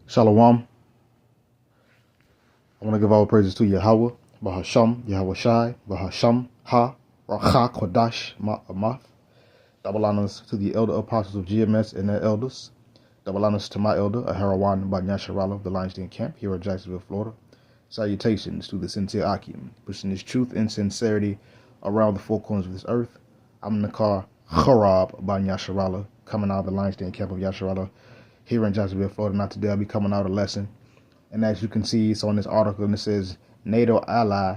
Shalom. I want to give all praises to Yahweh, Bahasham, Yahweh Shai, Bahasham, Ha, Racha, Kodash, Amath. Double honors to the elder apostles of GMS and their elders. Double honors to my elder, Aharawan Banyasharala of the Lions Den Camp here in Jacksonville, Florida. Salutations to the sincere Akim, pushing his truth and sincerity around the four corners of this earth. I'm Nakar Harab Banyasharala, coming out of the Lions Den Camp of Yasharala here in Jacksonville, Florida. Not today, I'll be coming out a lesson. And as you can see, it's on this article, and it says, NATO ally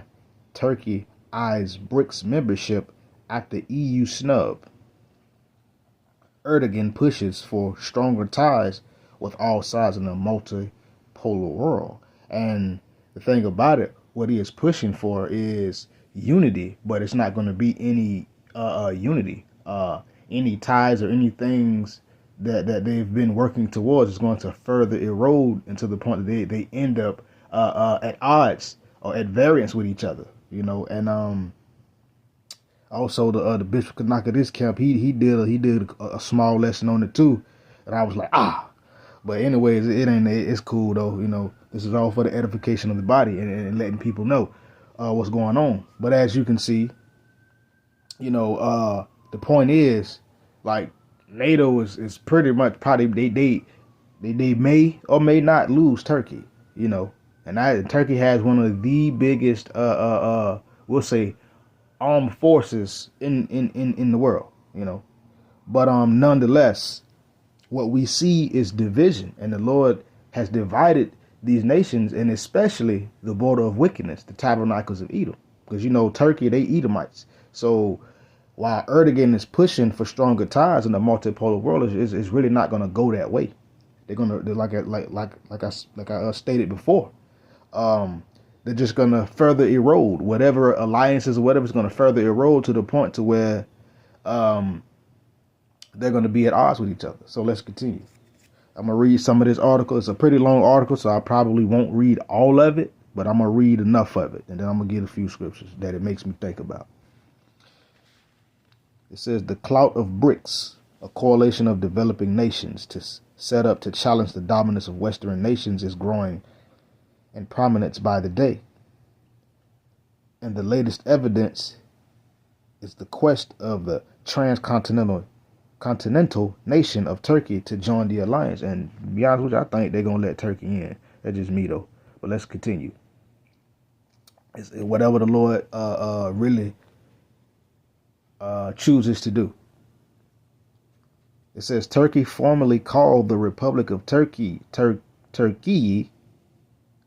Turkey eyes BRICS membership after EU snub. Erdogan pushes for stronger ties with all sides in a multipolar world. And the thing about it, what he is pushing for is unity, but it's not going to be any unity. Any ties or any things that they've been working towards is going to further erode into the point that they end up at odds or at variance with each other, you know. And also the Bishop Kanak of this camp, he did a small lesson on it too, and I was like, but anyways, it's cool though, you know. This is all for the edification of the body and letting people know what's going on. But as you can see, you know, the point is, like, NATO is pretty much probably they may or may not lose Turkey, you know, and Turkey has one of the biggest we'll say armed forces in the world, you know. But nonetheless, what we see is division, and the Lord has divided these nations, and especially the border of wickedness, the tabernacles of Edom, because, you know, Turkey, they Edomites. So while Erdogan is pushing for stronger ties in the multipolar world, is really not going to go that way. They're like I stated before. They're just going to further erode whatever alliances or whatever is going to further erode to the point to where they're going to be at odds with each other. So let's continue. I'm going to read some of this article. It's a pretty long article, so I probably won't read all of it, but I'm going to read enough of it, and then I'm going to give a few scriptures that it makes me think about. It says the clout of BRICS, a coalition of developing nations set up to challenge the dominance of Western nations, is growing in prominence by the day. And the latest evidence is the quest of the transcontinental nation of Turkey to join the alliance. And to be honest with you, I think they're going to let Turkey in. That's just me, though. But let's continue. It's whatever the Lord really chooses to do. It says Turkey, formerly called the Republic of Turkey, Turkey.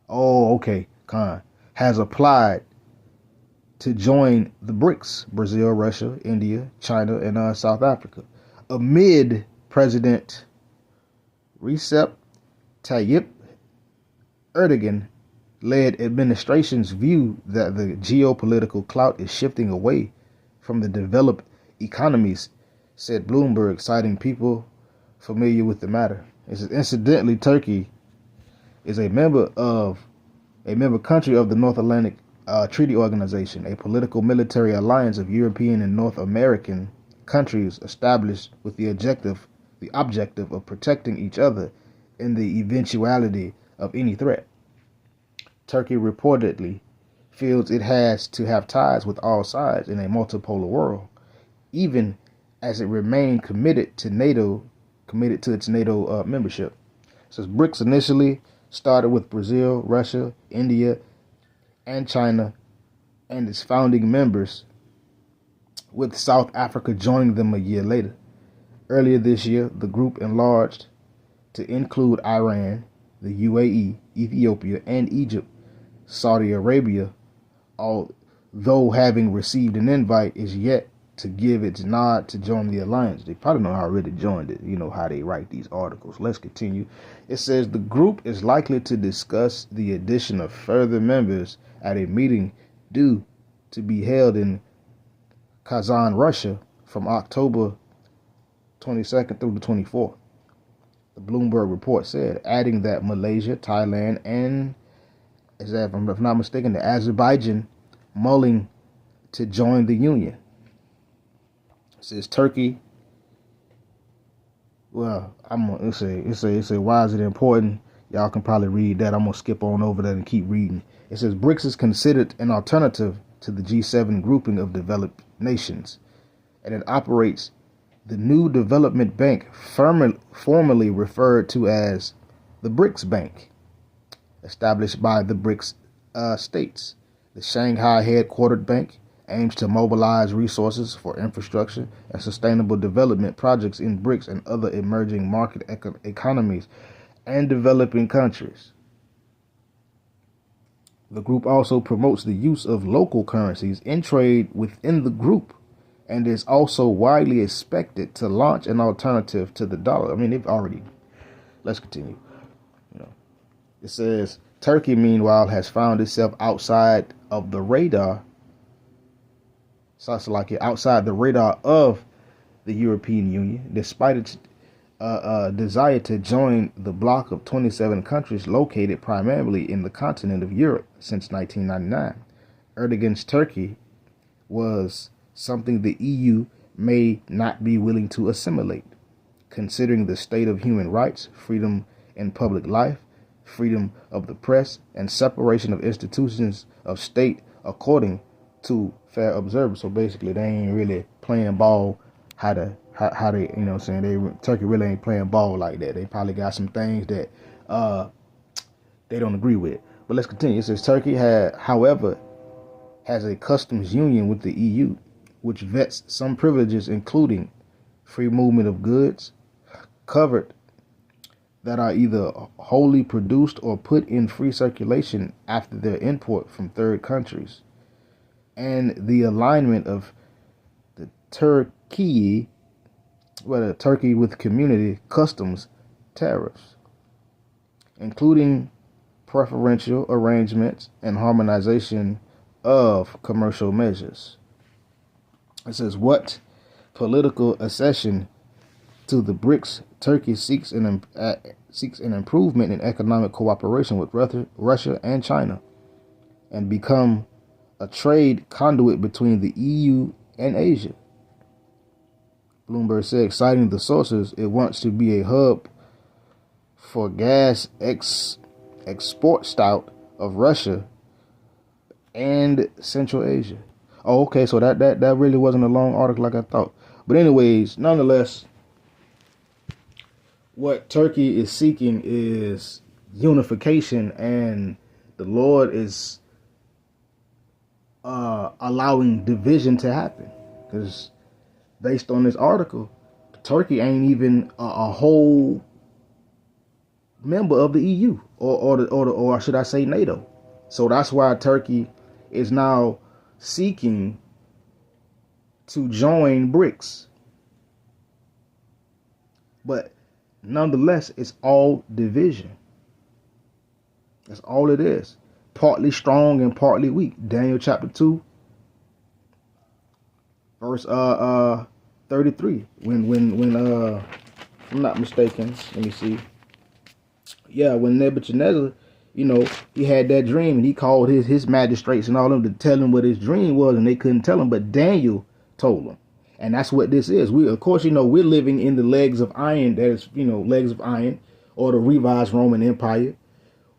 Oh, okay, Khan has applied to join the BRICS: Brazil, Russia, India, China, and South Africa, amid President Recep Tayyip Erdogan-led administration's view that the geopolitical clout is shifting away from the developed economies, said Bloomberg, citing people familiar with the matter. It says, incidentally, Turkey is a member country of the North Atlantic Treaty Organization, a political military alliance of European and North American countries established with the objective of protecting each other in the eventuality of any threat. Turkey reportedly feels it has to have ties with all sides in a multipolar world, even as it remained committed to its NATO membership. It says BRICS initially started with Brazil, Russia, India, and China, and its founding members, with South Africa joining them a year later. Earlier this year, the group enlarged to include Iran, the UAE, Ethiopia, and Egypt. Saudi Arabia, although having received an invite, is yet to give its nod to join the alliance. They probably know already joined it. You know how they write these articles. Let's continue. It says the group is likely to discuss the addition of further members at a meeting due to be held in Kazan, Russia, from October 22nd through the 24th. The Bloomberg report said, adding that Malaysia, Thailand, and, if I'm not mistaken, the Azerbaijan mulling to join the union. It says Turkey. Well, I'm gonna say why is it important? Y'all can probably read that. I'm going to skip on over that and keep reading. It says BRICS is considered an alternative to the G7 grouping of developed nations, and it operates the new development bank, formerly referred to as the BRICS Bank, established by the BRICS states. The Shanghai headquartered bank aims to mobilize resources for infrastructure and sustainable development projects in BRICS and other emerging market economies and developing countries. The group also promotes the use of local currencies in trade within the group and is also widely expected to launch an alternative to the dollar. I mean, they've already. Let's continue. It says Turkey, meanwhile, has found itself outside of the radar. Sounds like it outside the radar of the European Union, despite its desire to join the bloc of 27 countries located primarily in the continent of Europe since 1999. Erdogan's Turkey was something the EU may not be willing to assimilate, considering the state of human rights, freedom in public life, freedom of the press, and separation of institutions of state, according to fair observers. So basically, they ain't really playing ball how they, you know what I'm saying? Turkey really ain't playing ball like that. They probably got some things that they don't agree with. But let's continue. It says Turkey however, has a customs union with the EU, which vets some privileges, including free movement of goods, covered that are either wholly produced or put in free circulation after their import from third countries, and the alignment of the Turkey with community customs tariffs, including preferential arrangements and harmonization of commercial measures. It says, what political accession to the BRICS, Turkey seeks an improvement in economic cooperation with Russia and China, and become a trade conduit between the EU and Asia. Bloomberg said, citing the sources, it wants to be a hub for gas export stout of Russia and Central Asia. Oh, okay, so that really wasn't a long article like I thought. But anyways, nonetheless, what Turkey is seeking is unification, and the Lord is allowing division to happen. Because based on this article, Turkey ain't even a whole member of the EU or should I say NATO. So that's why Turkey is now seeking to join BRICS. But nonetheless, it's all division. That's all it is. Partly strong and partly weak. Daniel chapter 2, verse 33. When if I'm not mistaken, let me see. Yeah, when Nebuchadnezzar, he had that dream, and he called his magistrates and all of them to tell him what his dream was, and they couldn't tell him, but Daniel told them. And that's what this is. Of course, we're living in the legs of iron, that is, legs of iron, or the revised Roman Empire,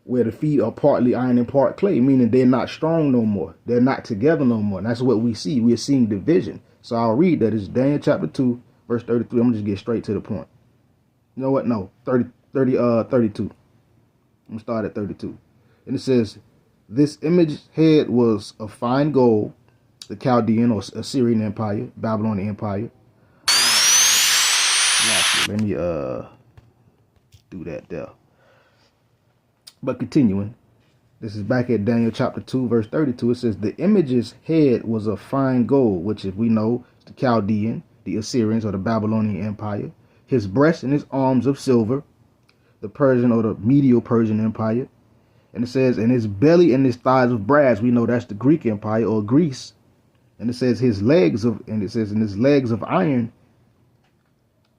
where the feet are partly iron and part clay, meaning they're not strong no more. They're not together no more. And that's what we see. We're seeing division. So I'll read that. It's Daniel chapter 2, verse 33. I'm going to just get straight to the point. You know what? No, 32. I'm going to start at 32. And it says, this image head was of fine gold, the Chaldean or Assyrian Empire, Babylonian Empire. Let me do that there. But continuing, this is back at Daniel chapter 2, verse 32. It says, the image's head was of fine gold, which, if we know, is the Chaldean, the Assyrians, or the Babylonian Empire. His breast and his arms of silver, the Persian or the Medo-Persian Empire. And it says, and his belly and his thighs of brass. We know that's the Greek Empire or Greece. And it says his legs of iron,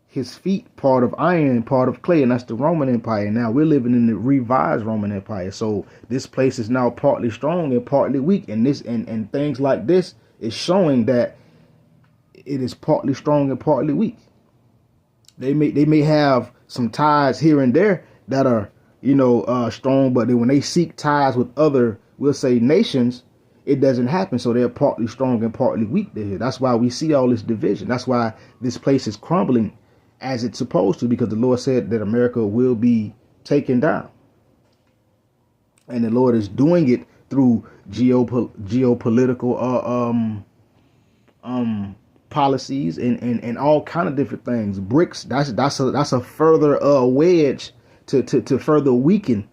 his feet part of iron and part of clay, and that's the Roman Empire. Now we're living in the revised Roman Empire. So this place is now partly strong and partly weak, and this and things like this is showing that it is partly strong and partly weak. They may have some ties here and there that are strong, but then when they seek ties with other, we'll say, nations, it doesn't happen. So they're partly strong and partly weak there. That's why we see all this division. That's why this place is crumbling as it's supposed to, because the Lord said that America will be taken down. And the Lord is doing it through geopolitical policies and all kind of different things. BRICS, that's a further wedge to further weaken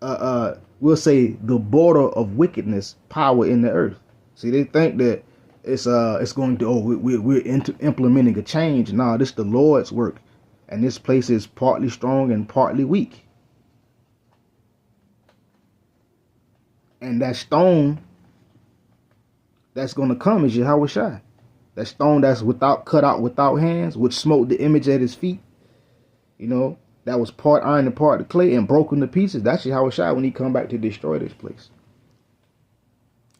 we'll say the border of wickedness power in the earth. See, they think that it's going to we're implementing a change. Nah, this is the Lord's work, and this place is partly strong and partly weak. And that stone that's going to come is Yahweh Shai. That stone that's cut out without hands, which smote the image at his feet. That was part iron and part clay and broken to pieces. That's Yahweh Shai when he come back to destroy this place.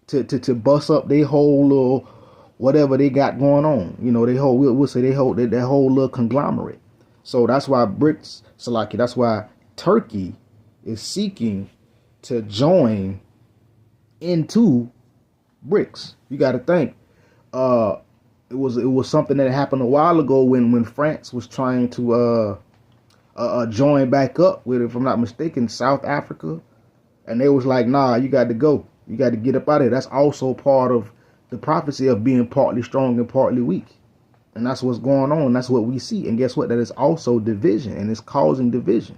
To bust up their whole little whatever they got going on. We'll say that whole little conglomerate. So that's why BRICS, Salaki, that's why Turkey is seeking to join into BRICS. You got to think, it was something that happened a while ago when France was trying to join back up with, if I'm not mistaken, South Africa, and they was like, nah, you got to go, you got to get up out of here. That's also part of the prophecy of being partly strong and partly weak, and that's what's going on. That's what we see, and guess what? That is also division, and it's causing division.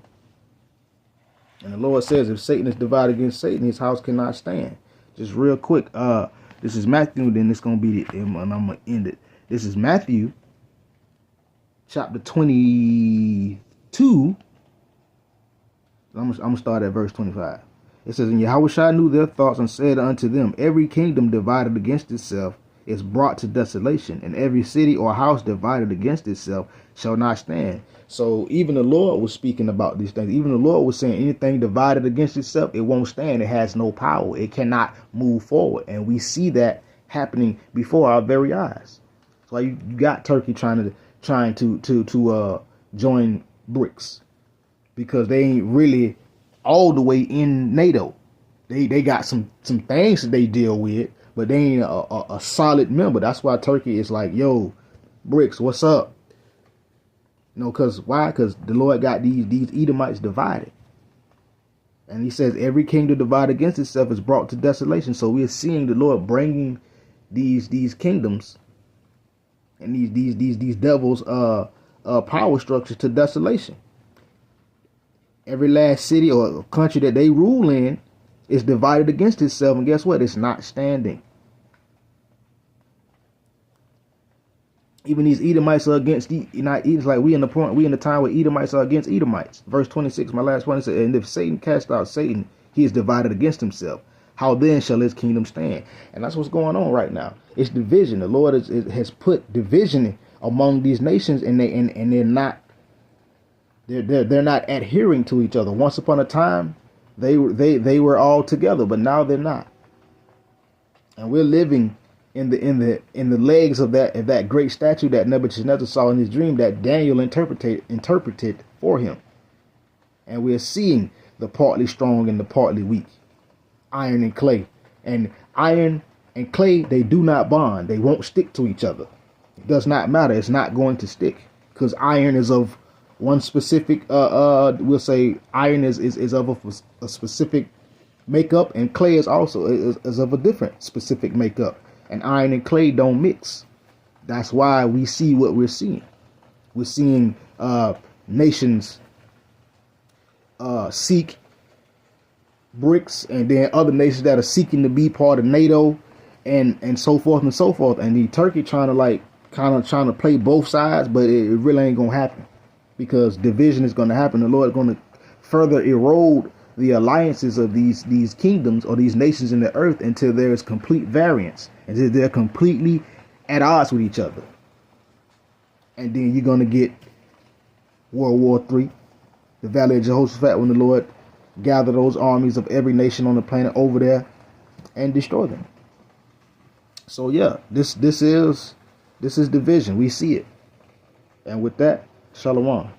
And the Lord says, if Satan is divided against Satan, his house cannot stand. Just real quick, this is Matthew, then it's going to be and I'm going to end it. This is Matthew chapter 22. I'm going to start at verse 25. It says, and Yahweh Shai knew their thoughts and said unto them, every kingdom divided against itself is brought to desolation, and every city or house divided against itself shall not stand. So even the Lord was speaking about these things. Even the Lord was saying anything divided against itself, it won't stand. It has no power. It cannot move forward. And we see that happening before our very eyes. That's why you got Turkey trying to join BRICS, because they ain't really all the way in NATO. They got some things that they deal with, but they ain't a solid member. That's why Turkey is like, yo, BRICS, what's up? Because why? Because the Lord got these Edomites divided. And he says every kingdom divided against itself is brought to desolation. So we are seeing the Lord bringing these kingdoms and these devils power structures to desolation. Every last city or country that they rule in is divided against itself, and guess what? It's not standing. Even these Edomites are against it's like we in the time where Edomites are against Edomites. Verse 26, my last one, it says, and if Satan cast out Satan, he is divided against himself. How then shall his kingdom stand? And that's what's going on right now. It's division. The Lord has put division among these nations, and they're not adhering to each other. Once upon a time, they were all together, but now they're not. And we're living in the legs of that great statue that Nebuchadnezzar saw in his dream, that Daniel interpreted for him. And we're seeing the partly strong and the partly weak, iron and clay. And iron and clay, they do not bond. They won't stick to each other. It does not matter. It's not going to stick, because iron is of one specific we'll say iron is of a specific makeup, and clay is also is of a different specific makeup. And iron and clay don't mix. That's why we see what we're seeing. We're seeing nations seek BRICS, and then other nations that are seeking to be part of NATO, and so forth and so forth. And the Turkey trying to play both sides, but it really ain't gonna happen, because division is gonna happen. The Lord is gonna further erode the alliances of these kingdoms or these nations in the earth until there is complete variance, until they're completely at odds with each other. And then you're going to get World War III, the Valley of Jehoshaphat, when the Lord gather those armies of every nation on the planet over there and destroy them. So yeah, this is division. We see it. And with that, Shalom.